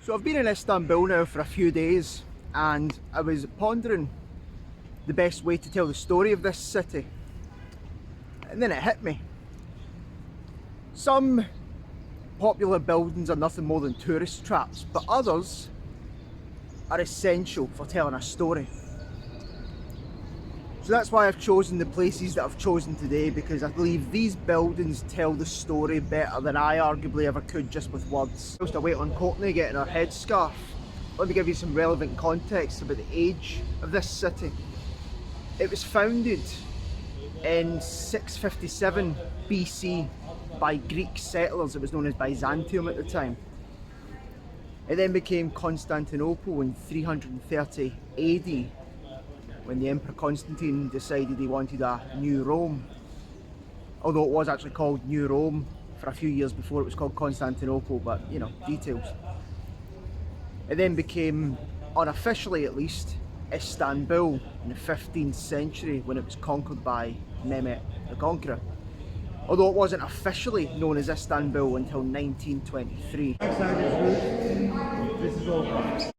So I've been in Istanbul now for a few days, and I was pondering the best way to tell the story of this city. And then it hit me. Some popular buildings are nothing more than tourist traps, but others are essential for telling a story. So that's why I've chosen the places that I've chosen today, because I believe these buildings tell the story better than I arguably ever could just with words. Whilst I wait on Courtney getting her headscarf, let me give you some relevant context about the age of this city. It was founded in 657 BC by Greek settlers. It was known as Byzantium at the time. It then became Constantinople in 330 AD, when the Emperor Constantine decided he wanted a new Rome. Although it was actually called New Rome for a few years before it was called Constantinople, but you know, details. It then became, unofficially at least, Istanbul in the 15th century when it was conquered by Mehmet the Conqueror. Although it wasn't officially known as Istanbul until 1923. This is all.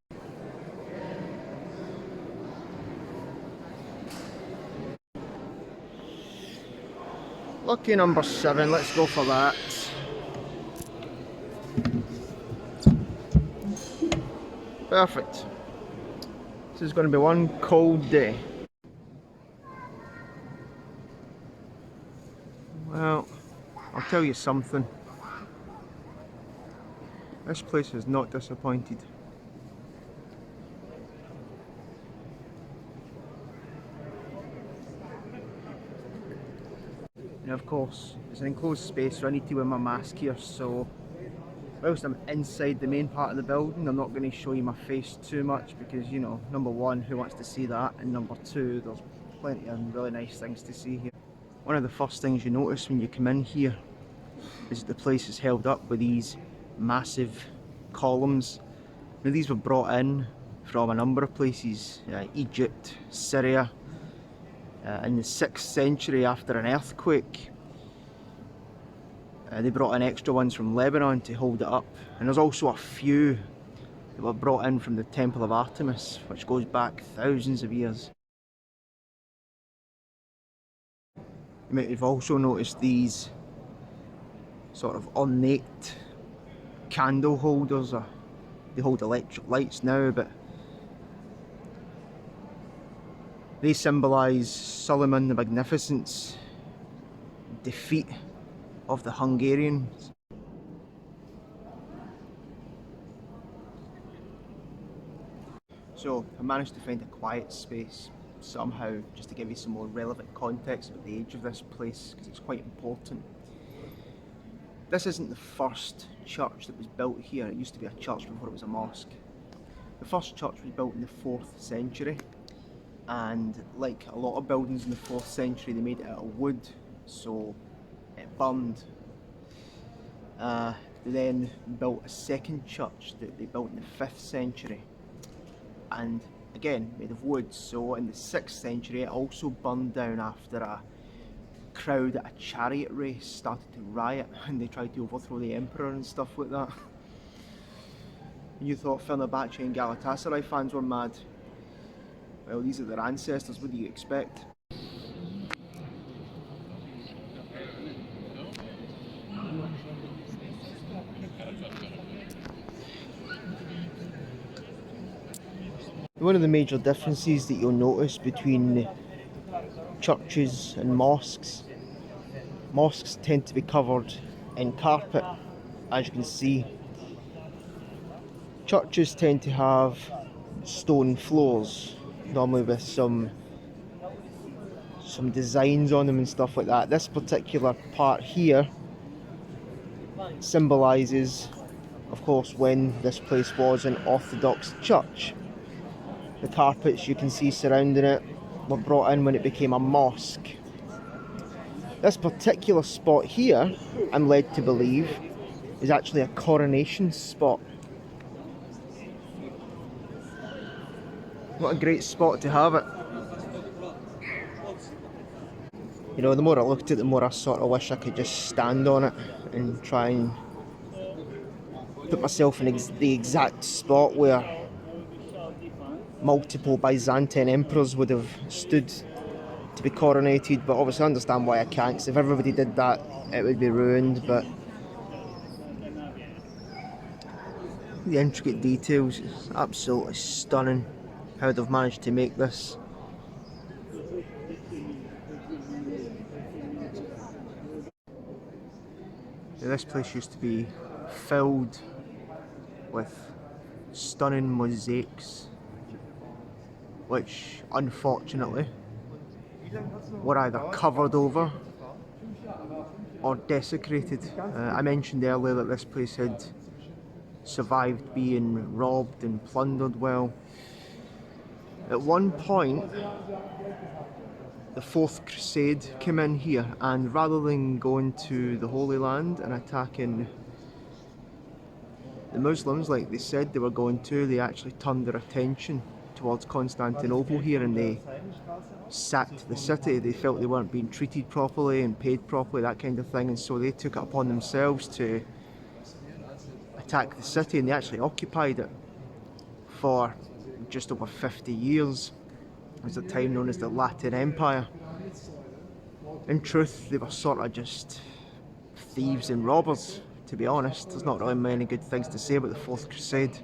Lucky number 7, let's go for that. Perfect. This is going to be one cold day. Well, I'll tell you something. This place has not disappointed. Now of course, it's an enclosed space, so I need to wear my mask here, so whilst I'm inside the main part of the building, I'm not going to show you my face too much because, you know, number one, who wants to see that? And number two, there's plenty of really nice things to see here. One of the first things you notice when you come in here is that the place is held up with these massive columns. Now these were brought in from a number of places, Egypt, Syria, in the 6th century after an earthquake. They brought in extra ones from Lebanon to hold it up, and there's also a few that were brought in from the Temple of Artemis, which goes back thousands of years. You might have also noticed these sort of ornate candle holders. They hold electric lights now, but they symbolise Suleiman the Magnificent's defeat of the Hungarians. So I managed to find a quiet space somehow, just to give you some more relevant context about the age of this place, because it's quite important. This isn't the first church that was built here. It used to be a church before it was a mosque. The first church was built in the 4th century, and like a lot of buildings in the 4th century, they made it out of wood, so it burned. They then built a second church that they built in the 5th century, and again made of wood, so in the 6th century it also burned down after a crowd at a chariot race started to riot and they tried to overthrow the emperor and stuff like that. And you thought Fenerbahce and Galatasaray fans were mad. Well, these are their ancestors, what do you expect? One of the major differences that you'll notice between churches and mosques tend to be covered in carpet, as you can see. Churches tend to have stone floors, normally with some designs on them and stuff like that. This particular part here symbolises, of course, when this place was an Orthodox church. The carpets you can see surrounding it were brought in when it became a mosque. This particular spot here, I'm led to believe, is actually a coronation spot. What a great spot to have it. You know, the more I looked at it, the more I sort of wish I could just stand on it and try and put myself in the exact spot where multiple Byzantine emperors would have stood to be coronated, but obviously I understand why I can't, because if everybody did that, it would be ruined. But the intricate details is absolutely stunning how they've managed to make this. Now, this place used to be filled with stunning mosaics, which unfortunately were either covered over or desecrated. I mentioned earlier that this place had survived being robbed and plundered. Well, at one point the Fourth Crusade came in here, and rather than going to the Holy Land and attacking the Muslims like they said they were going to, they actually turned their attention towards Constantinople here, and they sacked the city. They felt they weren't being treated properly and paid properly, that kind of thing, and so they took it upon themselves to attack the city, and they actually occupied it for just over 50 years. It was a time known as the Latin Empire. In truth, they were sort of just thieves and robbers, to be honest. There's not really many good things to say about the Fourth Crusade.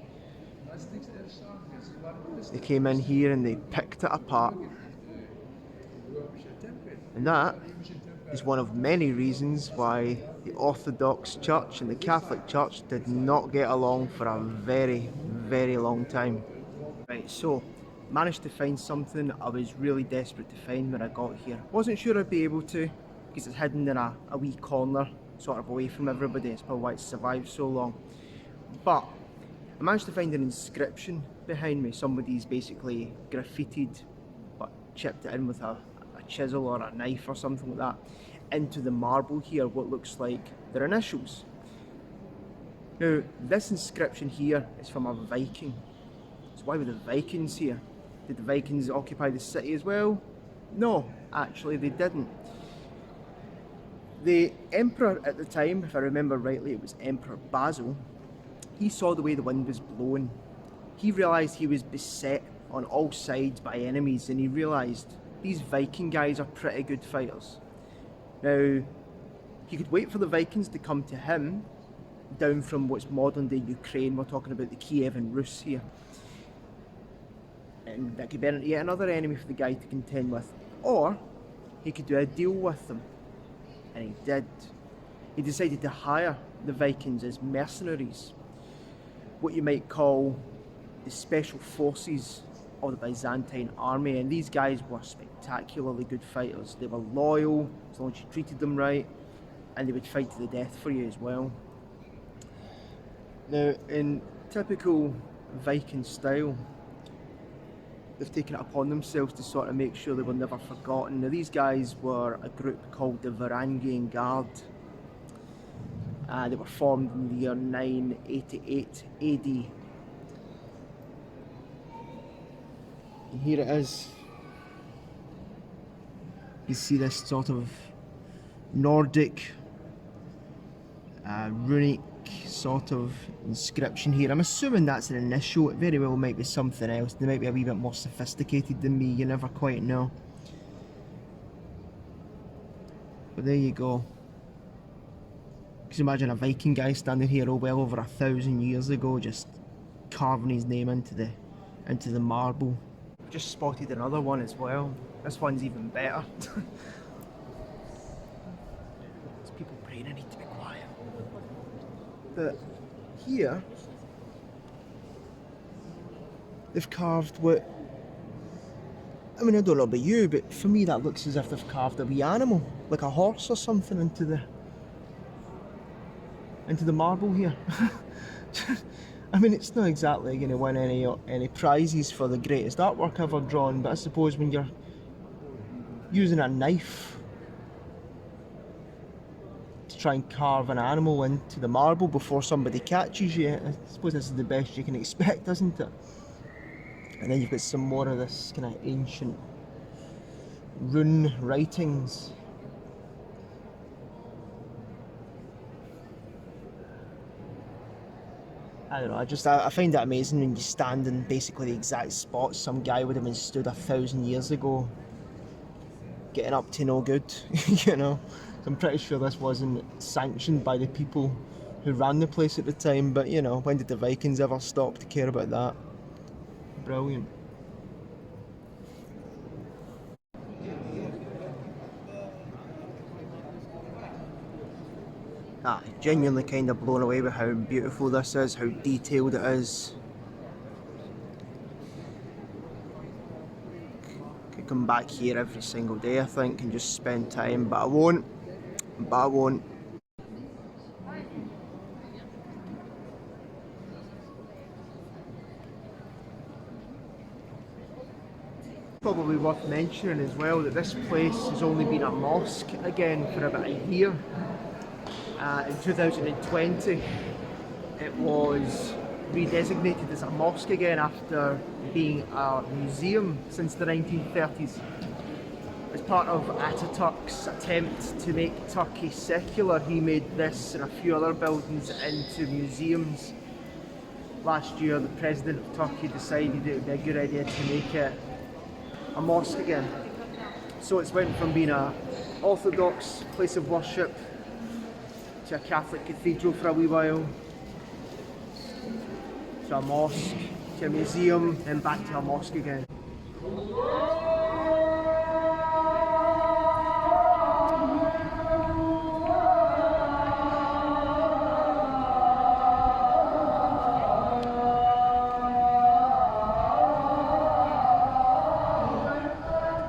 They came in here and they picked it apart. And that is one of many reasons why the Orthodox Church and the Catholic Church did not get along for a very, very long time. Right, so managed to find something I was really desperate to find when I got here. Wasn't sure I'd be able to, because it's hidden in a wee corner, sort of away from everybody. It's probably why it's survived so long. But I managed to find an inscription behind me. Somebody's basically graffitied, but chipped it in with a chisel or a knife or something like that, into the marble here, what looks like their initials. Now, this inscription here is from a Viking. So why were the Vikings here? Did the Vikings occupy the city as well? No, actually they didn't. The emperor at the time, if I remember rightly, it was Emperor Basil. He saw the way the wind was blowing. He realised he was beset on all sides by enemies, and he realised these Viking guys are pretty good fighters. Now, he could wait for the Vikings to come to him, down from what's modern day Ukraine. We're talking about the Kiev and Rus here. And that could be yet another enemy for the guy to contend with. Or he could do a deal with them. And he did. He decided to hire the Vikings as mercenaries. What you might call the special forces of the Byzantine army, and these guys were spectacularly good fighters. They were loyal as long as you treated them right, and they would fight to the death for you as well. Now, in typical Viking style, they've taken it upon themselves to sort of make sure they were never forgotten. Now, these guys were a group called the Varangian Guard. They were formed in the year 988 AD. And here it is. You see this sort of Nordic, runic sort of inscription here. I'm assuming that's an initial. It very well might be something else. They might be a wee bit more sophisticated than me. You never quite know. But there you go. Can you imagine a Viking guy standing here well over 1,000 years ago, just carving his name into the marble. Just spotted another one as well. This one's even better. There's people praying. I need to be quiet. But here, they've carved what, I mean, I don't know about you, but for me that looks as if they've carved a wee animal, like a horse or something, into the marble here. I mean, it's not exactly going to win any prizes for the greatest artwork ever drawn, but I suppose when you're using a knife to try and carve an animal into the marble before somebody catches you, I suppose this is the best you can expect, isn't it? And then you've got some more of this kind of ancient rune writings. I don't know, I find it amazing when you stand in basically the exact spot some guy would have been stood 1,000 years ago, getting up to no good, you know. I'm pretty sure this wasn't sanctioned by the people who ran the place at the time, but you know, when did the Vikings ever stop to care about that? Brilliant. Genuinely kind of blown away with how beautiful this is, how detailed it is. Could come back here every single day, I think, and just spend time, but I won't. Probably worth mentioning as well that this place has only been a mosque again for about a year. In 2020 it was redesignated as a mosque again after being a museum since the 1930s. As part of Ataturk's attempt to make Turkey secular, he made this and a few other buildings into museums. Last year the President of Turkey decided it would be a good idea to make it a mosque again. So it's went from being an Orthodox place of worship to a Catholic cathedral for a wee while, to a mosque, to a museum, then back to a mosque again.